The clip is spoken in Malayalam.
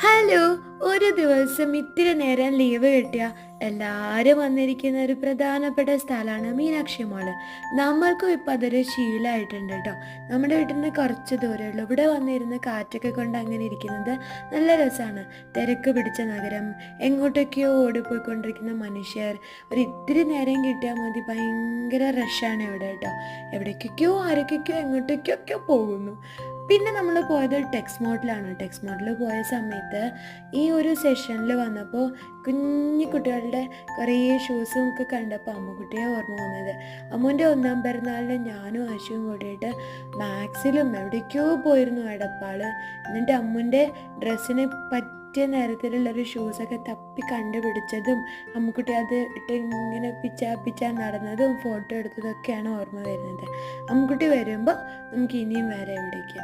ഹലോ. ഒരു ദിവസം ഇത്തിരി നേരം ലീവ് കിട്ടിയ എല്ലാവരും വന്നിരിക്കുന്ന ഒരു പ്രധാനപ്പെട്ട സ്ഥലമാണ് മീനാക്ഷി മോള്. നമ്മൾക്കും ഇപ്പം അതൊരു ശീലമായിട്ടുണ്ട് കേട്ടോ. നമ്മുടെ വീട്ടിൽ നിന്ന് കുറച്ച് ദൂരമുള്ളൂ. ഇവിടെ വന്നിരുന്ന് കാറ്റൊക്കെ കൊണ്ട് അങ്ങനെ ഇരിക്കുന്നത് നല്ല രസമാണ്. തിരക്ക് പിടിച്ച നഗരം, എങ്ങോട്ടൊക്കെയോ ഓടിപ്പോയിക്കൊണ്ടിരിക്കുന്ന മനുഷ്യർ. ഒരു ഇത്തിരി നേരം കിട്ടിയാൽ മതി, ഭയങ്കര റഷാണ് ഇവിടെ കേട്ടോ. എവിടേക്കൊക്കെയോ ആരൊക്കെയോ എങ്ങോട്ടേക്കൊക്കെ പോകുന്നു. പിന്നെ നമ്മൾ പോയത് ടെക്സ് മോഡിലാണ്. ടെക്സ് മോഡിൽ പോയ സമയത്ത് ഈ ഒരു സെഷനിൽ വന്നപ്പോൾ കുഞ്ഞു കുട്ടികളുടെ കുറേ ഷൂസും ഒക്കെ കണ്ടപ്പോൾ അമ്മുക്കുട്ടിയെ ഓർമ്മ വന്നത്. അമ്മുവിൻ്റെ 1ാം പിറന്നാളിന് ഞാനും ആശുവും കൂടിയിട്ട് മാക്സിലും എവിടേക്കോ പോയിരുന്നു എടപ്പാൾ. എന്നിട്ട് അമ്മുവിൻ്റെ ഡ്രസ്സിന് പറ്റിയ നിറത്തിലുള്ളൊരു ഷൂസൊക്കെ തപ്പി കണ്ടുപിടിച്ചതും അമ്മുക്കുട്ടി അത് ഇട്ട് ഇങ്ങനെ പിച്ചാ നടന്നതും ഫോട്ടോ എടുത്തതൊക്കെയാണ് ഓർമ്മ വരുന്നത്. അമ്മുക്കുട്ടി വരുമ്പോൾ നമുക്ക് ഇനിയും വേറെ എവിടേക്ക്